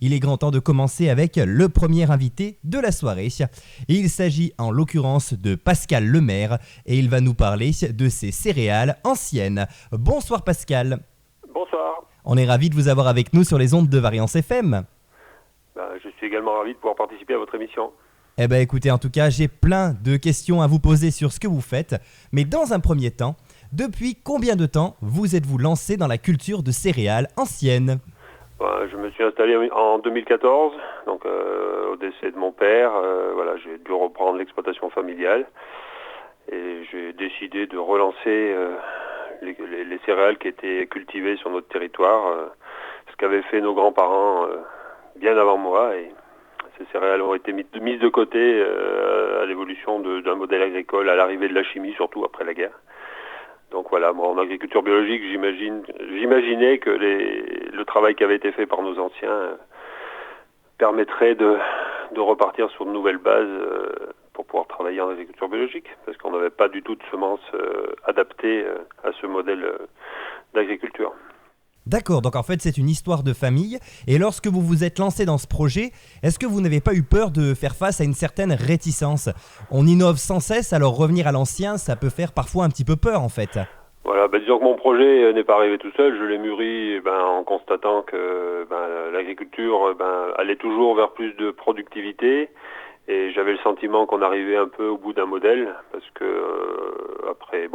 il est grand temps de commencer avec le premier invité de la soirée. Il s'agit en l'occurrence de Pascal Lemaire et il va nous parler de ces céréales anciennes. Bonsoir Pascal. Bonsoir. On est ravis de vous avoir avec nous sur les ondes de Variance FM. Je suis également ravi de pouvoir participer à votre émission. Eh bien écoutez, en tout cas, j'ai plein de questions à vous poser sur ce que vous faites. Mais dans un premier temps, depuis combien de temps vous êtes-vous lancé dans la culture de céréales anciennes ? Je me suis installé en 2014, donc au décès de mon père. J'ai dû reprendre l'exploitation familiale et j'ai décidé de relancer les céréales qui étaient cultivées sur notre territoire, ce qu'avaient fait nos grands-parents bien avant moi. Et ces céréales ont été mises de côté à l'évolution d'un modèle agricole, à l'arrivée de la chimie, surtout après la guerre. Donc voilà, moi en agriculture biologique, j'imaginais que le travail qui avait été fait par nos anciens permettrait de repartir sur de nouvelles bases pour pouvoir travailler en agriculture biologique, parce qu'on n'avait pas du tout de semences adaptées à ce modèle d'agriculture. D'accord, donc en fait c'est une histoire de famille, et lorsque vous vous êtes lancé dans ce projet, est-ce que vous n'avez pas eu peur de faire face à une certaine réticence ? On innove sans cesse, alors revenir à l'ancien, ça peut faire parfois un petit peu peur en fait. Voilà, disons que mon projet n'est pas arrivé tout seul, je l'ai mûri en constatant que l'agriculture allait toujours vers plus de productivité, et j'avais le sentiment qu'on arrivait un peu au bout d'un modèle, parce que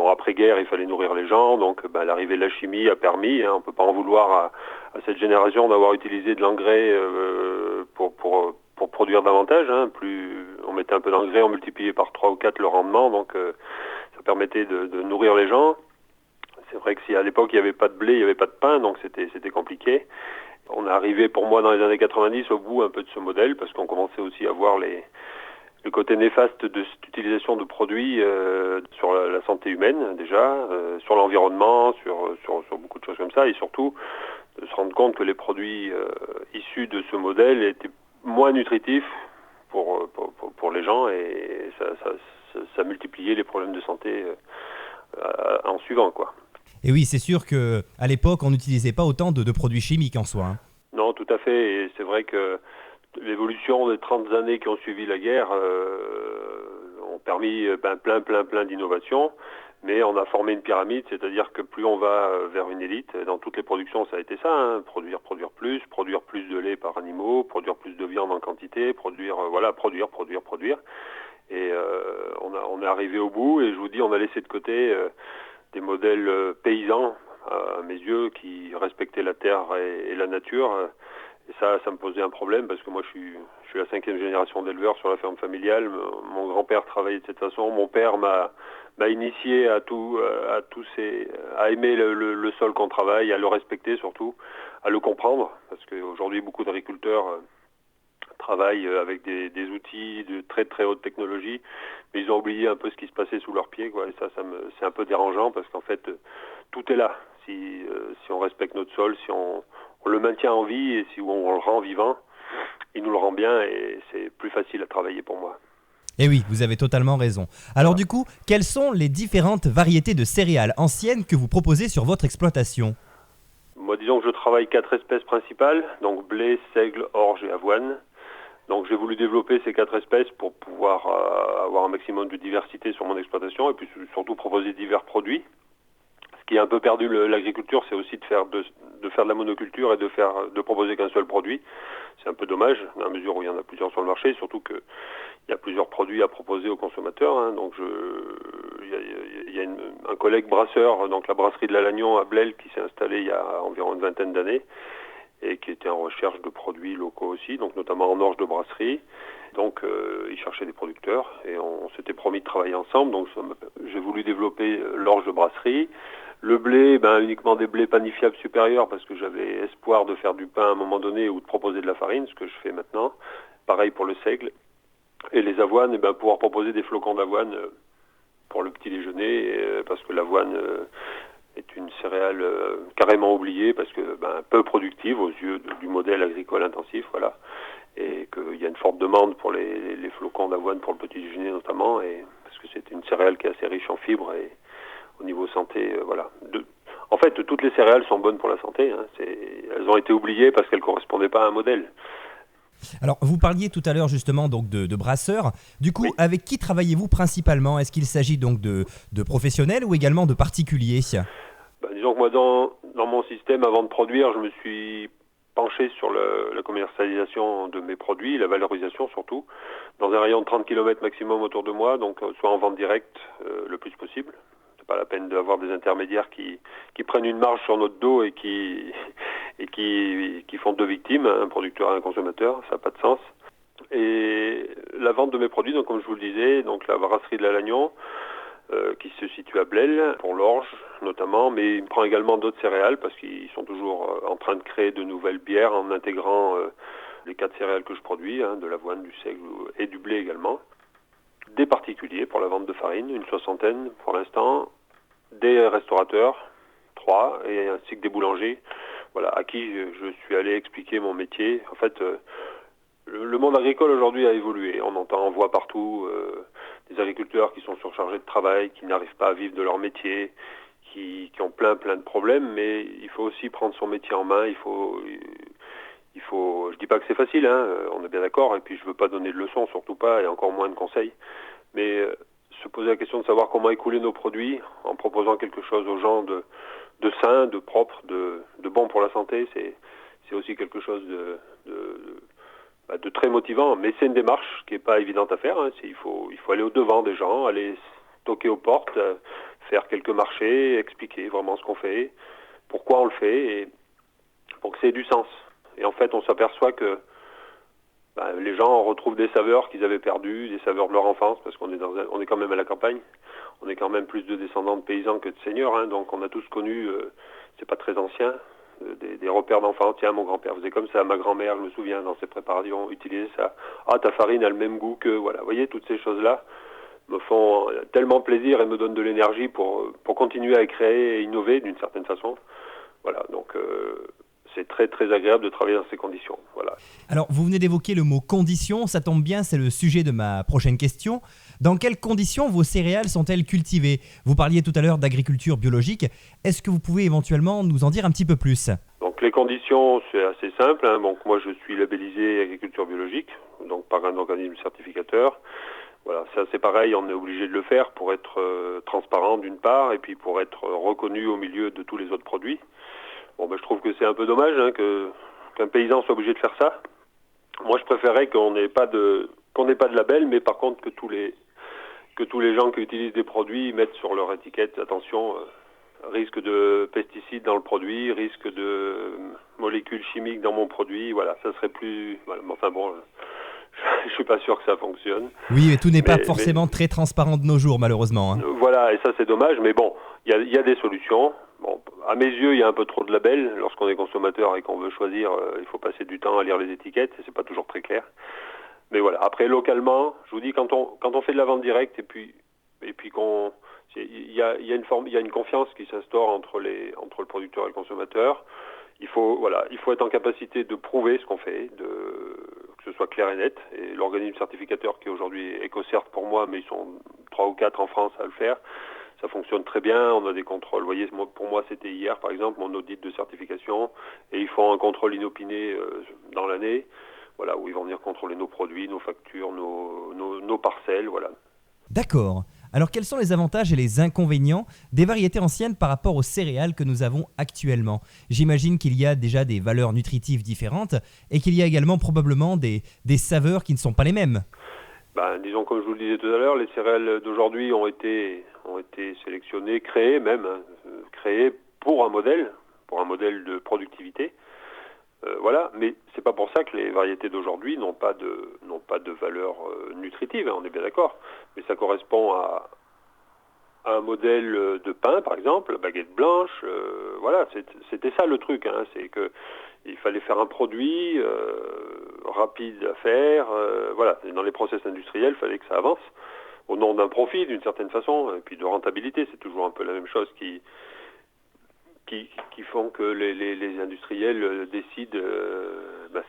après-guerre, il fallait nourrir les gens, donc l'arrivée de la chimie a permis, on ne peut pas en vouloir à cette génération d'avoir utilisé de l'engrais pour produire davantage. Plus on mettait un peu d'engrais, on multipliait par 3 ou 4 le rendement, donc ça permettait de nourrir les gens. C'est vrai que si à l'époque il n'y avait pas de blé, il n'y avait pas de pain, donc c'était compliqué. On est arrivé pour moi dans les années 90 au bout un peu de ce modèle, parce qu'on commençait aussi à voir le côté néfaste de cette utilisation de produits sur la santé humaine déjà, sur l'environnement, sur beaucoup de choses comme ça, et surtout de se rendre compte que les produits issus de ce modèle étaient moins nutritifs pour les gens, et ça multipliait les problèmes de santé en suivant, quoi. Et oui, c'est sûr qu'à l'époque, on n'utilisait pas autant de produits chimiques en soi. Non, tout à fait, et c'est vrai que l'évolution des 30 années qui ont suivi la guerre ont permis plein d'innovations, mais on a formé une pyramide, c'est-à-dire que plus on va vers une élite, dans toutes les productions ça a été ça, produire plus de lait par animaux, produire plus de viande en quantité, produire, et on est arrivé au bout, et je vous dis, on a laissé de côté des modèles paysans, à mes yeux, qui respectaient la terre et la nature. Et ça me posait un problème, parce que moi je suis la 5e génération d'éleveurs sur la ferme familiale. Mon grand-père travaillait de cette façon. Mon père m'a initié à aimer le sol qu'on travaille, à le respecter surtout, à le comprendre, parce qu'aujourd'hui beaucoup d'agriculteurs travaillent avec des outils de très très haute technologie, mais ils ont oublié un peu ce qui se passait sous leurs pieds, quoi. Et c'est un peu dérangeant, parce qu'en fait tout est là. Si on respecte notre sol, si on le maintient en vie, et si on le rend vivant, il nous le rend bien, et c'est plus facile à travailler pour moi. Et oui, vous avez totalement raison. Alors du coup, quelles sont les différentes variétés de céréales anciennes que vous proposez sur votre exploitation ? Moi, disons que je travaille 4 espèces principales, donc blé, seigle, orge et avoine. Donc j'ai voulu développer ces 4 espèces pour pouvoir avoir un maximum de diversité sur mon exploitation, et puis surtout proposer divers produits. Ce qui est un peu perdu l'agriculture, c'est aussi de faire de la monoculture et de proposer qu'un seul produit. C'est un peu dommage, dans la mesure où il y en a plusieurs sur le marché, surtout qu'il y a plusieurs produits à proposer aux consommateurs. Donc il y a un collègue brasseur, donc la brasserie de la Lagnon à Blel, qui s'est installée il y a environ une vingtaine d'années, et qui était en recherche de produits locaux aussi, donc notamment en orge de brasserie. Donc il cherchait des producteurs, et on s'était promis de travailler ensemble. Donc j'ai voulu développer l'orge de brasserie. Le blé, uniquement des blés panifiables supérieurs, parce que j'avais espoir de faire du pain à un moment donné, ou de proposer de la farine, ce que je fais maintenant. Pareil pour le seigle. Et les avoines, pouvoir proposer des flocons d'avoine pour le petit déjeuner, parce que l'avoine est une céréale carrément oubliée, parce que peu productive aux yeux du modèle agricole intensif, voilà. Et qu'il y a une forte demande pour les flocons d'avoine pour le petit déjeuner notamment, et parce que c'est une céréale qui est assez riche en fibres, et au niveau santé, voilà. En fait, toutes les céréales sont bonnes pour la santé. Elles ont été oubliées parce qu'elles ne correspondaient pas à un modèle. Alors, vous parliez tout à l'heure justement donc de brasseurs. Du coup, Oui. avec qui travaillez-vous principalement? Est-ce qu'il s'agit donc de professionnels ou également de particuliers? Disons que moi, dans mon système, avant de produire, je me suis penché sur la commercialisation de mes produits, la valorisation surtout, dans un rayon de 30 km maximum autour de moi, donc soit en vente directe le plus possible. C'est pas la peine d'avoir des intermédiaires qui prennent une marge sur notre dos et qui font deux victimes, un producteur et un consommateur, ça n'a pas de sens. Et la vente de mes produits, donc comme je vous le disais, donc la brasserie de la Lagnon, qui se situe à Blel, pour l'orge notamment, mais il prend également d'autres céréales parce qu'ils sont toujours en train de créer de nouvelles bières en intégrant les 4 céréales que je produis, de l'avoine, du seigle et du blé également. Des particuliers pour la vente de farine, une 60aine pour l'instant, des restaurateurs, 3, et ainsi que des boulangers, voilà, à qui je suis allé expliquer mon métier. En fait, le monde agricole aujourd'hui a évolué. On voit partout des agriculteurs qui sont surchargés de travail, qui n'arrivent pas à vivre de leur métier, qui ont plein de problèmes, mais il faut aussi prendre son métier en main. Je dis pas que c'est facile, on est bien d'accord, et puis je veux pas donner de leçons, surtout pas, et encore moins de conseils, mais se poser la question de savoir comment écouler nos produits en proposant quelque chose aux gens de sain, de propre, de bon pour la santé, c'est aussi quelque chose de très motivant, mais c'est une démarche qui n'est pas évidente à faire. Il faut aller au-devant des gens, aller toquer aux portes, faire quelques marchés, expliquer vraiment ce qu'on fait, pourquoi on le fait, et pour que ça ait du sens. Et en fait, on s'aperçoit que les gens retrouvent des saveurs qu'ils avaient perdues, des saveurs de leur enfance, parce qu'on est quand même à la campagne. On est quand même plus de descendants de paysans que de seigneurs, donc on a tous connu, c'est pas très ancien, des repères d'enfants. Tiens, mon grand-père faisait comme ça, ma grand-mère, je me souviens, dans ses préparations, utilisait ça. Ah, ta farine a le même goût que... Voilà, vous voyez, toutes ces choses-là me font tellement plaisir et me donnent de l'énergie pour continuer à créer et innover d'une certaine façon. Voilà, donc c'est très agréable de travailler dans ces conditions. Voilà. Alors, vous venez d'évoquer le mot conditions, ça tombe bien, c'est le sujet de ma prochaine question. Dans quelles conditions vos céréales sont-elles cultivées? Vous parliez tout à l'heure d'agriculture biologique. Est-ce que vous pouvez éventuellement nous en dire un petit peu plus? Donc les conditions, c'est assez simple. Donc moi, je suis labellisé agriculture biologique, donc par un organisme certificateur. Voilà, ça c'est pareil, on est obligé de le faire pour être transparent d'une part, et puis pour être reconnu au milieu de tous les autres produits. Bon, je trouve que c'est un peu dommage qu'un paysan soit obligé de faire ça. Moi, je préférerais qu'on n'ait pas de label, mais par contre que tous les gens qui utilisent des produits mettent sur leur étiquette, attention, risque de pesticides dans le produit, risque de molécules chimiques dans mon produit. Voilà, ça serait plus... Voilà, enfin bon, je suis pas sûr que ça fonctionne. Oui, mais tout n'est pas forcément très transparent de nos jours, malheureusement. Voilà, et ça c'est dommage, mais bon, il y a des solutions. Bon, à mes yeux, il y a un peu trop de labels. Lorsqu'on est consommateur et qu'on veut choisir, il faut passer du temps à lire les étiquettes, et c'est pas toujours très clair. Mais voilà, après localement, je vous dis, quand on fait de la vente directe, et puis il y a une confiance qui s'instaure entre le producteur et le consommateur. Il faut être en capacité de prouver ce qu'on fait, que ce soit clair et net. Et l'organisme certificateur qui est aujourd'hui EcoCert pour moi, mais ils sont 3 ou 4 en France à le faire, ça fonctionne très bien. On a des contrôles. Vous voyez, pour moi, c'était hier, par exemple, mon audit de certification, et ils font un contrôle inopiné dans l'année, voilà, où ils vont venir contrôler nos produits, nos factures, nos parcelles, voilà. D'accord. Alors quels sont les avantages et les inconvénients des variétés anciennes par rapport aux céréales que nous avons actuellement? J'imagine qu'il y a déjà des valeurs nutritives différentes et qu'il y a également probablement des saveurs qui ne sont pas les mêmes. Disons, comme je vous le disais tout à l'heure, les céréales d'aujourd'hui ont été sélectionnées, créées pour un modèle de productivité. Voilà, mais c'est pas pour ça que les variétés d'aujourd'hui n'ont pas de valeur nutritive, on est bien d'accord. Mais ça correspond à un modèle de pain, par exemple, la baguette blanche. Voilà, c'était ça le truc, c'est que il fallait faire un produit rapide à faire. Voilà, et dans les process industriels, il fallait que ça avance au nom d'un profit, d'une certaine façon, et puis de rentabilité. C'est toujours un peu la même chose qui font que les industriels décident,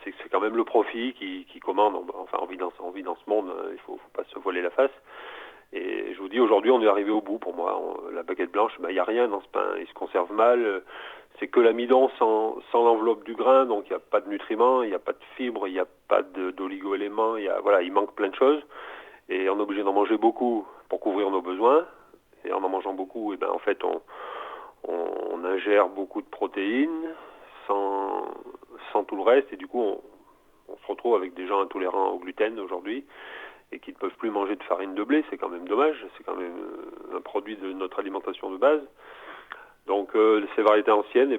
c'est quand même le profit qui commande. Enfin, on vit dans ce monde, il faut pas se voiler la face. Et je vous dis, aujourd'hui, on est arrivé au bout pour moi. La baguette blanche, il n'y a rien dans ce pain. Il se conserve mal. C'est que l'amidon sans l'enveloppe du grain, donc il n'y a pas de nutriments, il n'y a pas de fibres, il n'y a pas d'oligo-éléments. Il manque plein de choses. Et on est obligé d'en manger beaucoup pour couvrir nos besoins. Et en mangeant beaucoup, en fait, on ingère beaucoup de protéines sans tout le reste. Et du coup, on se retrouve avec des gens intolérants au gluten aujourd'hui et qui ne peuvent plus manger de farine de blé. C'est quand même dommage. C'est quand même un produit de notre alimentation de base. Donc ces variétés anciennes,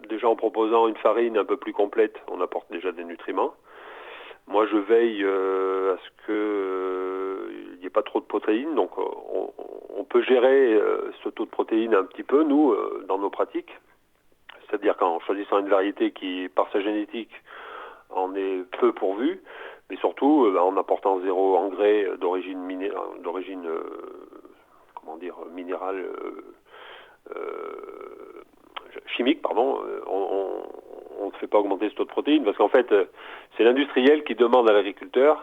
déjà en proposant une farine un peu plus complète, on apporte déjà des nutriments. Moi, je veille à ce qu'il n'y ait pas trop de protéines. Donc on peut gérer ce taux de protéines un petit peu, nous, dans nos pratiques. C'est-à-dire qu'en choisissant une variété qui, par sa génétique, en est peu pourvue, mais surtout en apportant zéro engrais d'origine minérale, chimique, pardon, on ne fait pas augmenter ce taux de protéines parce qu'en fait, c'est l'industriel qui demande à l'agriculteur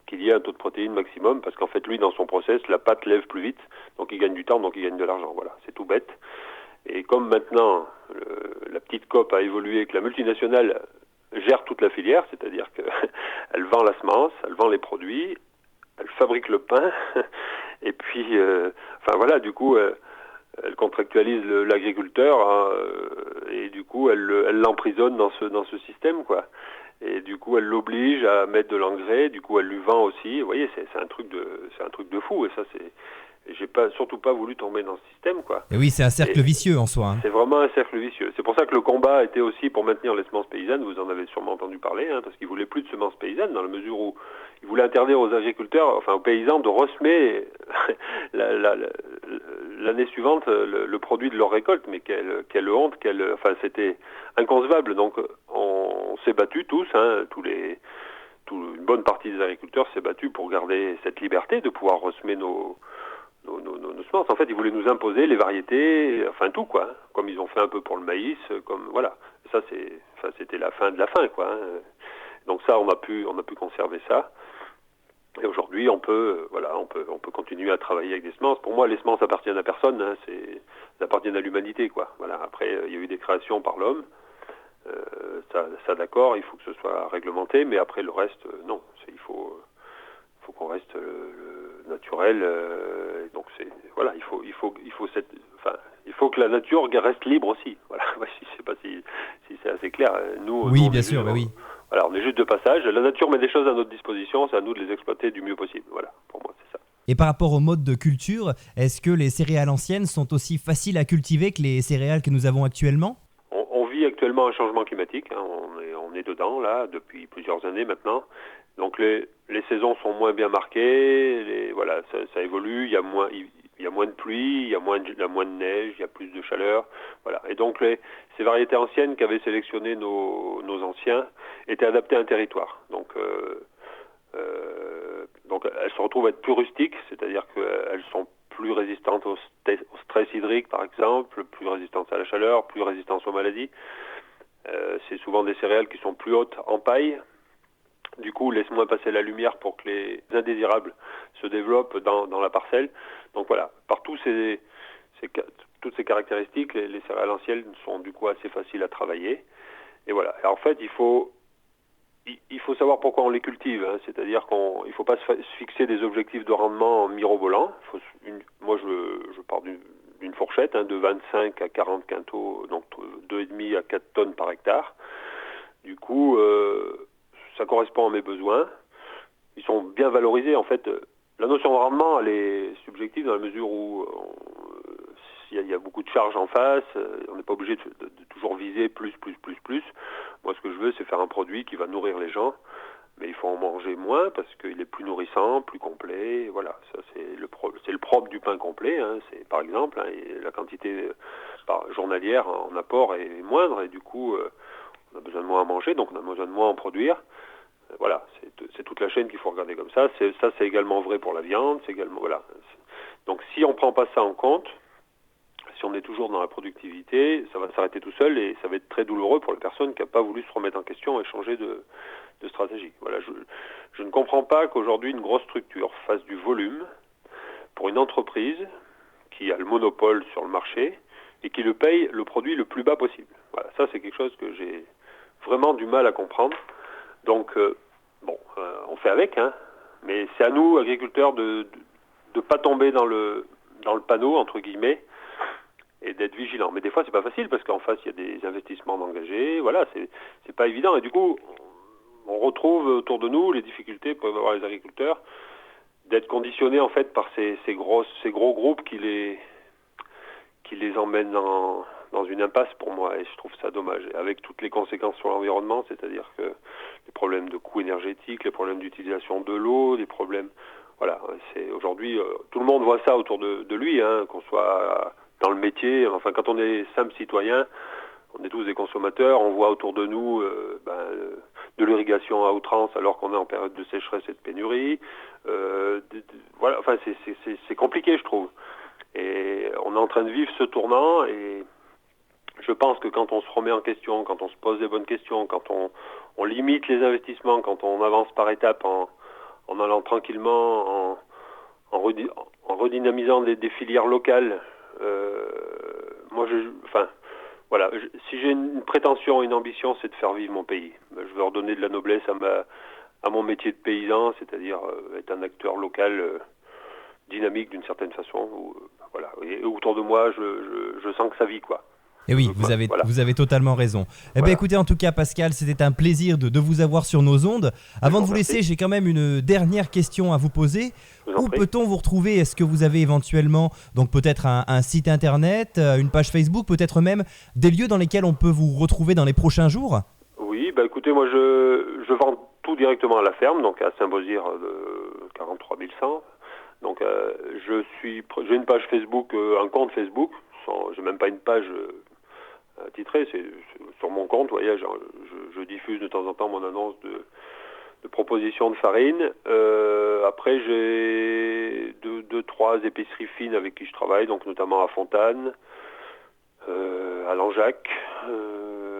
qu'il y ait un taux de protéines maximum parce qu'en fait, lui, dans son process, la pâte lève plus vite, donc il gagne du temps, donc il gagne de l'argent. Voilà, c'est tout bête. Et comme maintenant, la petite COP a évolué, que la multinationale gère toute la filière, c'est-à-dire qu'elle vend la semence, elle vend les produits, elle fabrique le pain, et puis, du coup, elle contractualise l'agriculteur, et du coup, elle l'emprisonne dans ce système, quoi. Et du coup, elle l'oblige à mettre de l'engrais, du coup, elle lui vend aussi. Vous voyez, c'est un truc de fou, et ça, j'ai surtout pas voulu tomber dans ce système, quoi. Et oui, c'est un cercle vicieux en soi. C'est vraiment un cercle vicieux. C'est pour ça que le combat était aussi pour maintenir les semences paysannes. Vous en avez sûrement entendu parler, parce qu'ils voulaient plus de semences paysannes dans la mesure où ils voulaient interdire aux agriculteurs, enfin aux paysans, de ressemer l'année suivante le produit de leur récolte. Mais quelle honte, c'était inconcevable. Donc on s'est battus tous, une bonne partie des agriculteurs s'est battue pour garder cette liberté de pouvoir ressemer nos semences. En fait, ils voulaient nous imposer les variétés, enfin tout, quoi. Comme ils ont fait un peu pour le maïs, comme voilà. Ça, c'était la fin de la fin, quoi. Donc ça, on a pu conserver ça. Et aujourd'hui, on peut continuer à travailler avec des semences. Pour moi, les semences appartiennent à personne. Elles appartiennent à l'humanité, quoi. Voilà. Après, il y a eu des créations par l'homme. Ça, d'accord, il faut que ce soit réglementé, mais après le reste, non. Il faut qu'on reste naturel. Donc il faut que la nature reste libre aussi. Voilà. Je sais pas si c'est assez clair. Oui, bien sûr, oui. Voilà, on est juste de passage. La nature met des choses à notre disposition, c'est à nous de les exploiter du mieux possible. Voilà, pour moi, c'est ça. Et par rapport au mode de culture, est-ce que les céréales anciennes sont aussi faciles à cultiver que les céréales que nous avons actuellement ? On vit actuellement un changement climatique. On est dedans, là, depuis plusieurs années maintenant. Donc les saisons sont moins bien marquées. Ça évolue. Il y a moins de pluie, il y a moins de neige, il y a plus de chaleur. Voilà. Et donc ces variétés anciennes qu'avaient sélectionnées nos anciens étaient adaptées à un territoire. Donc elles se retrouvent à être plus rustiques, c'est-à-dire qu'elles sont plus résistantes au stress hydrique, par exemple, plus résistantes à la chaleur, plus résistantes aux maladies. C'est souvent des céréales qui sont plus hautes en paille. Du coup, laisse moins passer la lumière pour que les indésirables se développent dans la parcelle. Donc voilà, par toutes ces caractéristiques, les céréales anciennes sont du coup assez faciles à travailler. Et voilà. Et en fait, il faut savoir pourquoi on les cultive. C'est-à-dire qu'il ne faut pas se fixer des objectifs de rendement mirobolants. Moi, je pars d'une fourchette de 25 à 40 quintaux, donc 2,5 à 4 tonnes par hectare. Du coup, ça correspond à mes besoins. Ils sont bien valorisés. En fait, la notion de rendement, elle est subjective dans la mesure où il y a beaucoup de charges en face. On n'est pas obligé de toujours viser plus. Moi, ce que je veux, c'est faire un produit qui va nourrir les gens. Mais il faut en manger moins parce qu'il est plus nourrissant, plus complet. Voilà, ça c'est le propre du pain complet. C'est par exemple, et la quantité journalière en apport est moindre et du coup on a besoin de moins à manger, donc on a besoin de moins à en produire. Voilà, c'est toute la chaîne qu'il faut regarder comme ça. C'est également vrai pour la viande. C'est également voilà. Donc si on prend pas ça en compte, si si on est toujours dans la productivité, ça va s'arrêter tout seul et ça va être très douloureux pour la personne qui n'a pas voulu se remettre en question et changer de stratégie. Voilà, je ne comprends pas qu'aujourd'hui une grosse structure fasse du volume pour une entreprise qui a le monopole sur le marché et qui le paye le produit le plus bas possible. Voilà, ça c'est quelque chose que j'ai vraiment du mal à comprendre. Donc, on fait avec, hein, mais c'est à nous, agriculteurs, de pas tomber dans le panneau, entre guillemets, et d'être vigilants. Mais des fois, c'est pas facile, parce qu'en face, il y a des investissements engagés, voilà, c'est pas évident. Et du coup, on retrouve autour de nous les difficultés peuvent avoir les agriculteurs d'être conditionnés, en fait, par ces gros groupes qui les emmènent dans une impasse pour moi, et je trouve ça dommage. Et avec toutes les conséquences sur l'environnement, c'est-à-dire que les problèmes de coûts énergétiques, les problèmes d'utilisation de l'eau, des problèmes... Voilà, c'est aujourd'hui, tout le monde voit ça autour de lui, hein, qu'on soit dans le métier, enfin quand on est simple citoyen, on est tous des consommateurs, on voit autour de nous de l'irrigation à outrance alors qu'on est en période de sécheresse et de pénurie. Voilà, enfin c'est compliqué, je trouve. Et on est en train de vivre ce tournant, et je pense que quand on se remet en question, quand on se pose des bonnes questions, quand on limite les investissements, quand on avance par étapes en allant tranquillement, en redynamisant des filières locales, voilà, si j'ai une prétention, une ambition, c'est de faire vivre mon pays. Je veux redonner de la noblesse à mon métier de paysan, c'est-à-dire être un acteur local dynamique d'une certaine façon. Voilà. Et autour de moi, je sens que ça vit, quoi. Et oui, vous avez totalement raison. Eh bien, écoutez, en tout cas, Pascal, c'était un plaisir de vous avoir sur nos ondes. Avant de vous laisser, j'ai quand même une dernière question à vous poser. Où peut-on vous retrouver? Est-ce que vous avez éventuellement, donc peut-être un site internet, une page Facebook, peut-être même des lieux dans lesquels on peut vous retrouver dans les prochains jours? Oui, écoutez, moi je vends tout directement à la ferme, donc à Saint-Beauzire 43 100. Donc j'ai une page Facebook, un compte Facebook. J'ai même pas une page titrée, c'est sur mon compte. Vous voyez, je diffuse de temps en temps mon annonce de propositions de farine. Après, j'ai deux, trois épiceries fines avec qui je travaille, donc notamment à Fontane, à Langeac.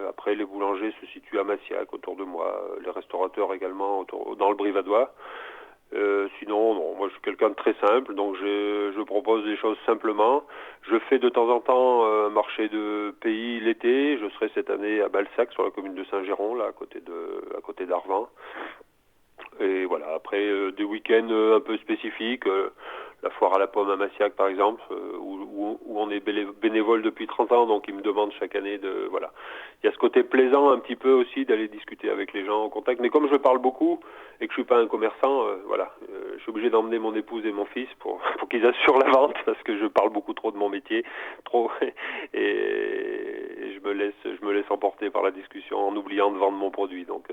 Après, les boulangers se situent à Massiac, autour de moi. Les restaurateurs également, dans le Brivadois. Sinon, moi je suis quelqu'un de très simple, donc je propose des choses simplement. Je fais de temps en temps un marché de pays l'été. Je serai cette année à Balsac, sur la commune de Saint-Géron, là, à côté d'Arvin. Et voilà, après des week-ends un peu spécifiques, la foire à la pomme à Massiac par exemple, où on est bénévole depuis 30 ans, donc ils me demandent chaque année voilà. Il y a ce côté plaisant un petit peu aussi d'aller discuter avec les gens en contact, mais comme je parle beaucoup et que je suis pas un commerçant, je suis obligé d'emmener mon épouse et mon fils pour qu'ils assurent la vente, parce que je parle beaucoup trop de mon métier, trop, et je me laisse emporter par la discussion en oubliant de vendre mon produit, donc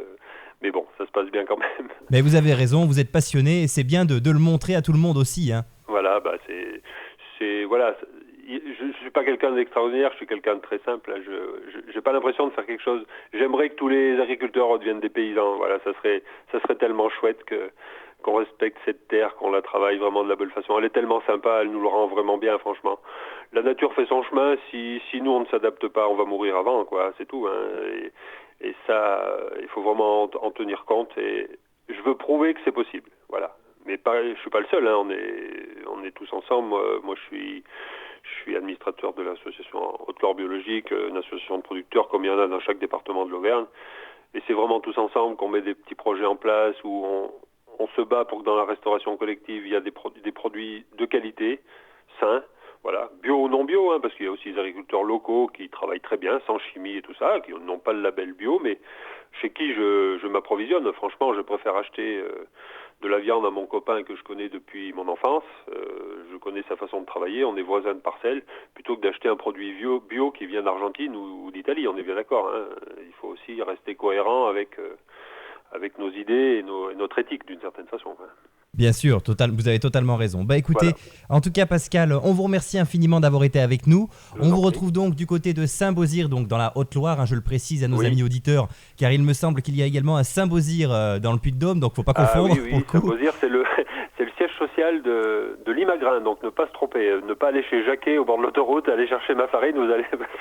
mais bon, ça se passe bien quand même. Mais vous avez raison, vous êtes passionné et c'est bien de le montrer à tout le monde aussi, hein. Voilà, voilà. Je suis pas quelqu'un d'extraordinaire, je suis quelqu'un de très simple. Je j'ai pas l'impression de faire quelque chose. J'aimerais que tous les agriculteurs redeviennent des paysans. Voilà, ça serait tellement chouette qu'on respecte cette terre, qu'on la travaille vraiment de la bonne façon. Elle est tellement sympa, elle nous le rend vraiment bien, franchement. La nature fait son chemin. Si nous on ne s'adapte pas, on va mourir avant, quoi. C'est tout, hein. Et ça, il faut vraiment en tenir compte. Et je veux prouver que c'est possible. Voilà. Mais je suis pas le seul, hein. On est tous ensemble. Moi, je suis administrateur de l'association Haute-Loire Biologique, une association de producteurs comme il y en a dans chaque département de l'Auvergne. Et c'est vraiment tous ensemble qu'on met des petits projets en place où on se bat pour que dans la restauration collective, il y a des produits de qualité, sains, voilà, bio ou non bio, hein, parce qu'il y a aussi des agriculteurs locaux qui travaillent très bien, sans chimie et tout ça, qui n'ont pas le label bio, mais chez qui je m'approvisionne. Franchement, je préfère acheter de la viande à mon copain que je connais depuis mon enfance. Je connais sa façon de travailler, on est voisins de parcelle, plutôt que d'acheter un produit bio qui vient d'Argentine ou d'Italie. On est bien d'accord, hein. Il faut aussi rester cohérent avec nos idées et notre éthique d'une certaine façon, hein. Bien sûr, vous avez totalement raison. Bah écoutez, Voilà. en tout cas Pascal, on vous remercie infiniment d'avoir été avec nous. Je On vous en vous prie. retrouve donc du côté de Saint-Beauzire, donc dans la Haute-Loire, hein, je le précise à nos Oui. amis auditeurs, car il me semble qu'il y a également un Saint-Beauzire dans le Puy-de-Dôme, donc faut pas Ah confondre oui, pour le coup. Saint-Beauzire, c'est le, c'est le siège social de Limagrin, donc ne pas se tromper, ne pas aller chez Jacquet au bord de l'autoroute, aller chercher ma farine,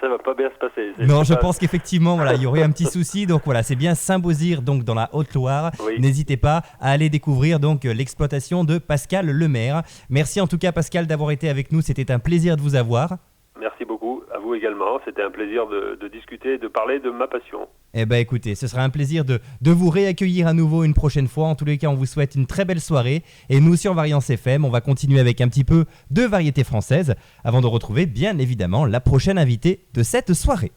ça va pas bien se passer. Non, je pas- pense qu'effectivement, voilà, il y aurait un petit souci. Donc voilà, c'est bien Saint-Beauzire, donc dans la Haute-Loire. Oui. N'hésitez pas à aller découvrir donc l'exploitation de Pascal Lemaire. Merci en tout cas Pascal d'avoir été avec nous. C'était un plaisir de vous avoir. Merci beaucoup, à vous également, c'était un plaisir de discuter et de parler de ma passion. Eh ben écoutez, ce sera un plaisir de vous réaccueillir à nouveau une prochaine fois. En tous les cas, on vous souhaite une très belle soirée. Et nous, sur Variance FM, on va continuer avec un petit peu de variété française avant de retrouver bien évidemment la prochaine invitée de cette soirée.